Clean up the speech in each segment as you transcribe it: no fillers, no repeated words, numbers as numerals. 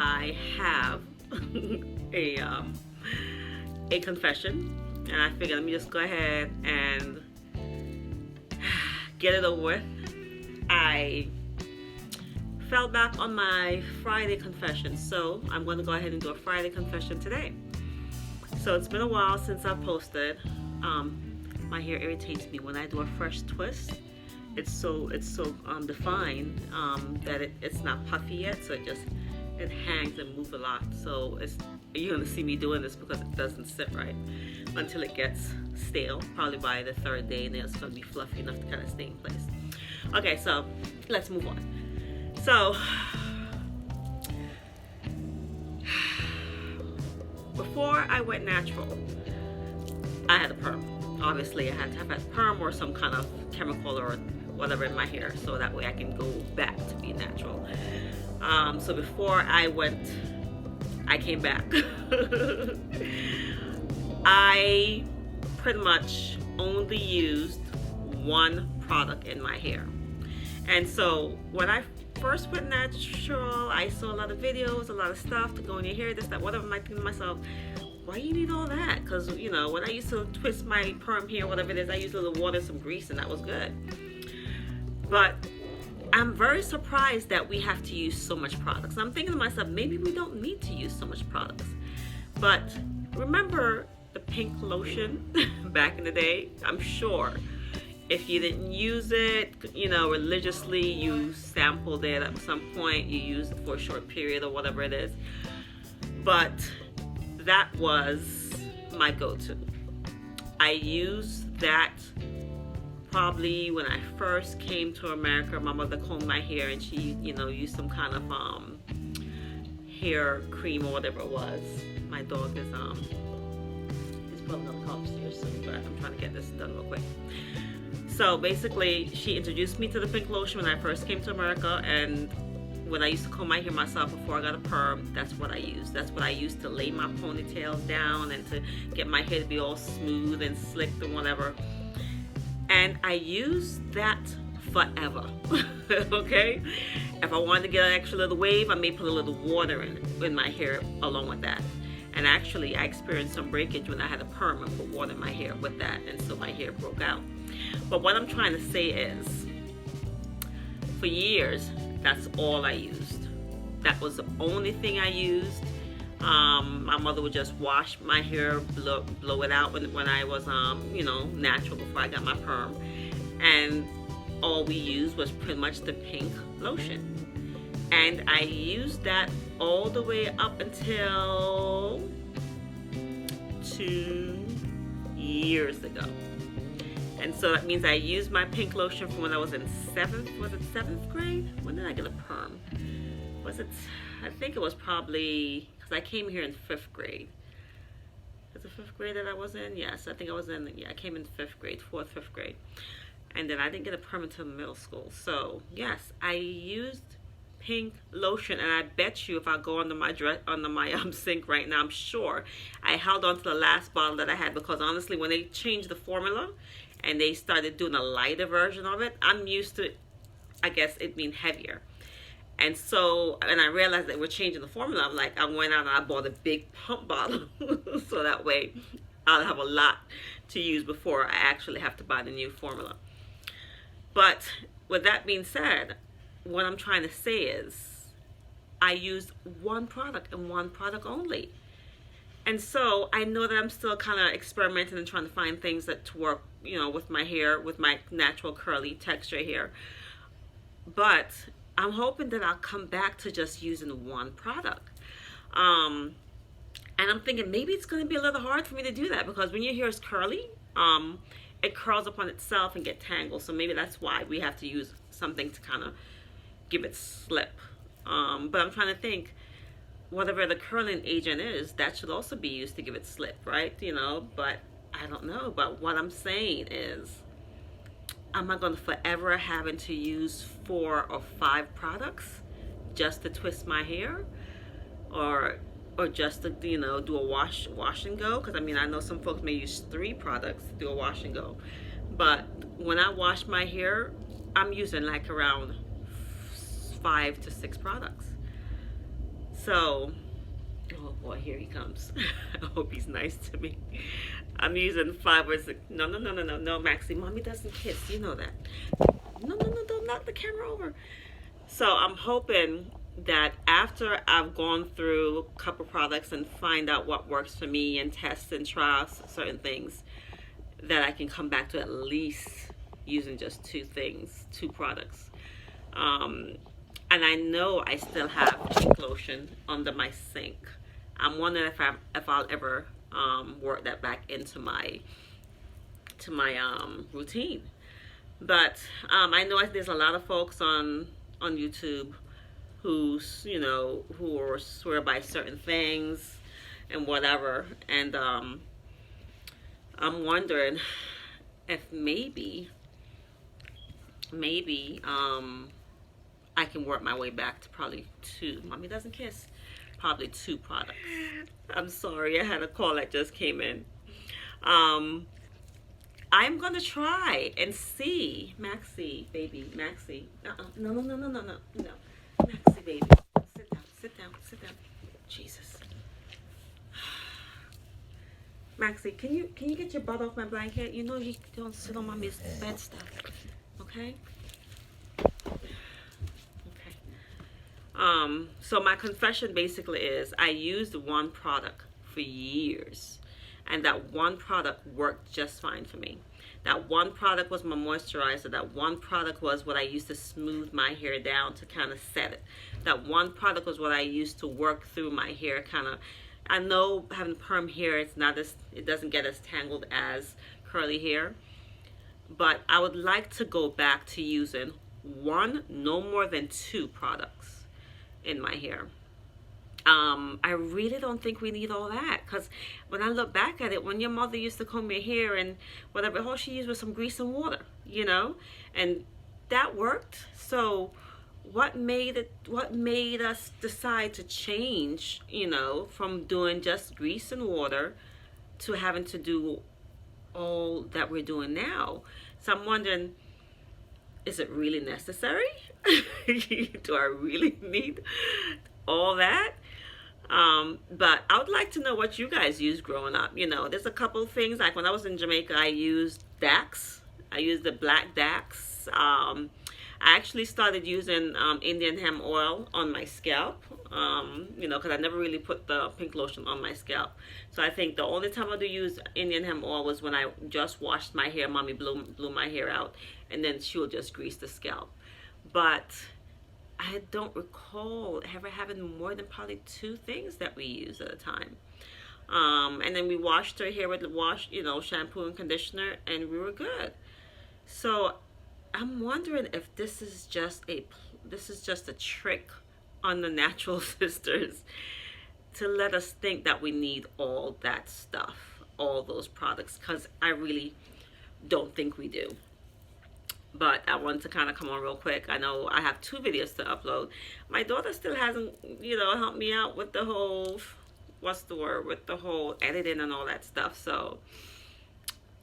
I have a a confession, and I figured let me just go ahead and get it over with. I fell back on my Friday confession, so I'm going to go ahead and do a Friday confession today. So it's been a while since I posted. My hair irritates me when I do a fresh twist. It's so defined that it's not puffy yet, so it hangs and moves a lot. So you're gonna see me doing this because it doesn't sit right until it gets stale. Probably by the third day, and then it's gonna be fluffy enough to kind of stay in place. Okay, so let's move on. So before I went natural, I had a perm. Obviously, I had to have a perm or some kind of chemical or whatever in my hair, so that way I can go back to be natural. So before I came back. I pretty much only used one product in my hair. And so when I first went natural, I saw a lot of videos, a lot of stuff to go in your hair, this, that, whatever. I'm thinking to myself, why you need all that? Because, when I used to twist my perm hair, whatever it is, I used a little water, some grease, and that was good. But I'm very surprised that we have to use so much products. I'm thinking to myself, maybe we don't need to use so much products. But remember the pink lotion back in the day? I'm sure if you didn't use it, religiously, you sampled it at some point, you used it for a short period or whatever it is. But that was my go-to. I used that probably when I first came to America. My mother combed my hair and she, used some kind of hair cream or whatever it was. My dog is he's probably gonna come upstairs soon, but I'm trying to get this done real quick. So basically, she introduced me to the pink lotion when I first came to America, and when I used to comb my hair myself before I got a perm, that's what I used. That's what I used to lay my ponytails down and to get my hair to be all smooth and slicked and whatever. And I used that forever. Okay? If I wanted to get an extra little wave, I may put a little water in my hair along with that. And actually, I experienced some breakage when I had a perm and put water in my hair with that, and so my hair broke out. But what I'm trying to say is, for years, that's all I used. That was the only thing I used. My mother would just wash my hair, blow it out when I was, natural before I got my perm. And all we used was pretty much the pink lotion. And I used that all the way up until 2 years ago. And so that means I used my pink lotion from when I was in seventh grade? When did I get a perm? I think it was probably, because I came here in 5th grade. Was it 5th grade that I was in? Yes, I think I came in 5th grade, 4th, 5th grade. And then I didn't get a perm until middle school. So yes, I used pink lotion, and I bet you if I go under my sink right now, I'm sure I held on to the last bottle that I had, because honestly, when they changed the formula and they started doing a lighter version of it, I'm used to, I guess, it being heavier. And so, and I realized that we're changing the formula. I'm like, I went out and I bought a big pump bottle so that way I'll have a lot to use before I actually have to buy the new formula. But with that being said, what I'm trying to say is I used one product and one product only. And so I know that I'm still kind of experimenting and trying to find things that to work, with my hair, with my natural curly texture hair. But I'm hoping that I'll come back to just using one product. And I'm thinking maybe it's going to be a little hard for me to do that, because when your hair is curly, it curls up on itself and get tangled. So maybe that's why we have to use something to kind of give it slip. But I'm trying to think, whatever the curling agent is, that should also be used to give it slip, right? But I don't know. But what I'm saying is, am I going to forever having to use 4 or 5 products just to twist my hair, or just to do a wash and go? Because I know some folks may use 3 products to do a wash and go, but when I wash my hair, I'm using like around 5 to 6 products. So, oh boy, here he comes. I hope he's nice to me. I'm using 5 or 6. No, no, no, no, no, no, Maxie. Mommy doesn't kiss. You know that. No, no, no, don't knock the camera over. So I'm hoping that after I've gone through a couple products and find out what works for me and test and try certain things, that I can come back to at least using just 2 products. And I know I still have pink lotion under my sink. I'm wondering if I'll ever work that back into my routine. But I know there's a lot of folks on YouTube who swear by certain things and whatever, and I'm wondering if maybe I can work my way back to probably 2. Mommy doesn't kiss. Probably 2 products. I'm sorry, I had a call that just came in. I'm gonna try and see. Maxie, baby, Maxie. No, no, no, no, no, no, no. Maxie, baby. Sit down, sit down, sit down. Jesus. Maxie, can you get your butt off my blanket? You know you don't sit on mommy's bed stuff. Okay? Okay. So my confession basically is I used 1 product for years. And that 1 product worked just fine for me. That 1 product was my moisturizer. That 1 product was what I used to smooth my hair down to kind of set it. That 1 product was what I used to work through my hair kind of. I know having perm hair, it doesn't get as tangled as curly hair. But I would like to go back to using 1, no more than 2 products in my hair. I really don't think we need all that, because when I look back at it, when your mother used to comb your hair and whatever, all she used was some grease and water, and that worked. So what made us decide to change, from doing just grease and water to having to do all that we're doing now? So I'm wondering, is it really necessary? Do I really need all that? But I would like to know what you guys used growing up. There's a couple of things, like when I was in Jamaica, I used Dax. I used the black Dax. I actually started using Indian hemp oil on my scalp, because I never really put the pink lotion on my scalp. So I think the only time I do use Indian hemp oil was when I just washed my hair. Mommy blew my hair out, and then she would just grease the scalp. But I don't recall ever having more than probably 2 things that we used at a time. And then we washed her hair with the shampoo and conditioner, and we were good. So I'm wondering if this is just a trick on the Natural Sisters to let us think that we need all that stuff, all those products, because I really don't think we do. But I wanted to kind of come on real quick. I know I have 2 videos to upload. My daughter still hasn't, helped me out with the whole, with the whole editing and all that stuff. So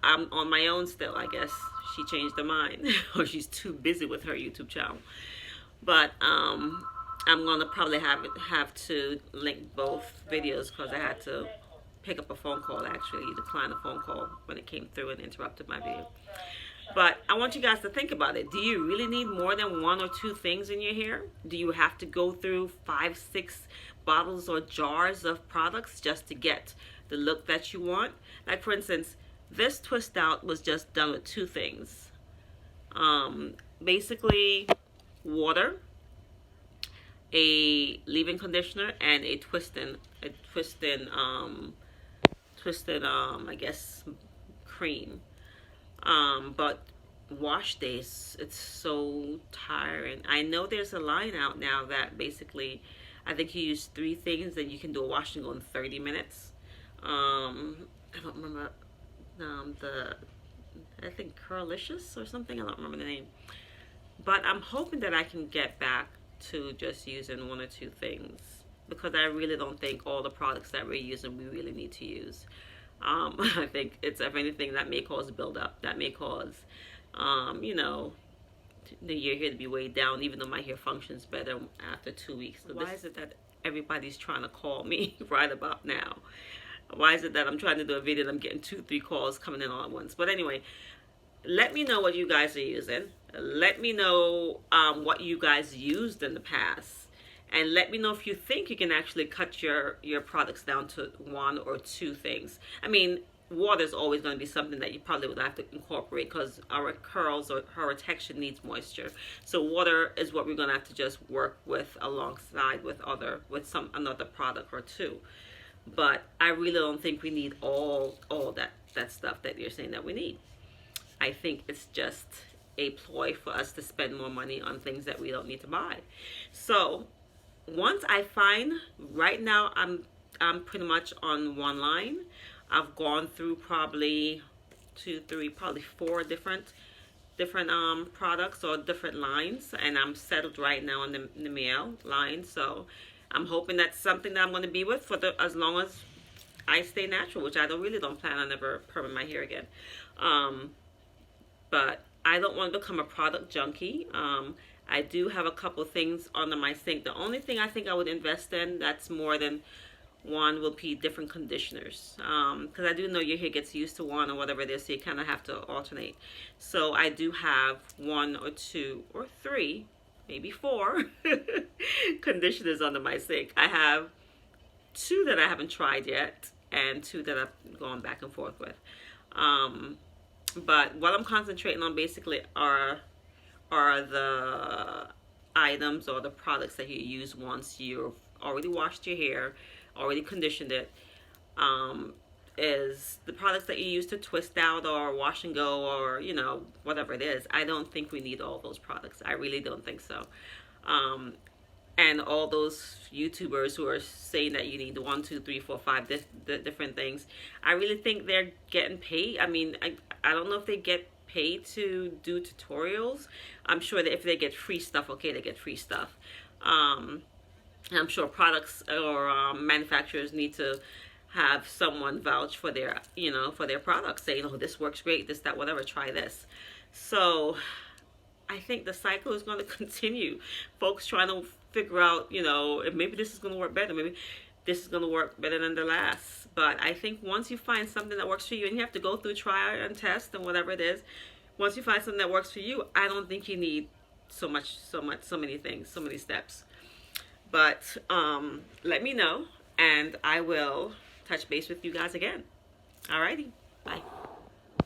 I'm on my own still, I guess. She changed her mind, or she's too busy with her YouTube channel. But I'm gonna probably have to link both videos, because I had to pick up a phone call. Actually, decline a phone call when it came through and interrupted my video. But I want you guys to think about it. Do you really need more than 1 or 2 things in your hair? Do you have to go through 5, 6 bottles or jars of products just to get the look that you want? Like, for instance, this twist out was just done with 2 things. Basically, water, a leave-in conditioner, and a twisting, I guess, cream. But wash days, it's so tiring. I know there's a line out now that basically, I think you use 3 things and you can do a wash and go in 30 minutes. I don't remember I think Curlicious or something. I don't remember the name. But I'm hoping that I can get back to just using 1 or 2 things, because I really don't think all the products that we're using we really need to use. I think it's, if anything, that may cause buildup. That may cause, the year here to be way down, even though my hair functions better after 2 weeks. So why is it that everybody's trying to call me right about now? Why is it that I'm trying to do a video and I'm getting 2-3 calls coming in all at once? But anyway, let me know what you guys are using. Let me know what you guys used in the past. And let me know if you think you can actually cut your products down to 1 or 2 things. I mean, water is always going to be something that you probably would have to incorporate because our curls or our texture needs moisture. So water is what we're going to have to just work with alongside with another product or 2. But I really don't think we need all that stuff that you're saying that we need. I think it's just a ploy for us to spend more money on things that we don't need to buy. So once I find, right now I'm pretty much on one line. I've gone through probably 2, 3, probably 4 different products or different lines, and I'm settled right now on the Mielle line. So I'm hoping that's something that I'm going to be with for as long as I stay natural, which I really don't plan on ever perming my hair again. But I don't want to become a product junkie. I do have a couple things under my sink. The only thing I think I would invest in that's more than one will be different conditioners, because I do know your hair gets used to one or whatever it is, so you kind of have to alternate. So I do have 1 or 2 or 3, maybe 4 conditioners under my sink. I have 2 that I haven't tried yet and 2 that I've gone back and forth with. But what I'm concentrating on basically are the items or the products that you use once you've already washed your hair, already conditioned it. Is the products that you use to twist out or wash and go, or whatever it is. I don't think we need all those products. I really don't think so. And all those YouTubers who are saying that you need 1, 2, 3, 4, 5 different things, I really think they're getting paid. I mean, I don't know if they get paid to do tutorials. I'm sure that if they get free stuff, okay, they get free stuff. I'm sure products or manufacturers need to have someone vouch for their, for their products, saying, oh, this works great, this, that, whatever, try this. So I think the cycle is going to continue. Folks trying to figure out, if maybe this is going to work better, maybe this is going to work better than the last. But I think once you find something that works for you, and you have to go through try and test and whatever it is, once you find something that works for you, I don't think you need so many things, so many steps. But let me know, and I will touch base with you guys again. Alrighty, bye.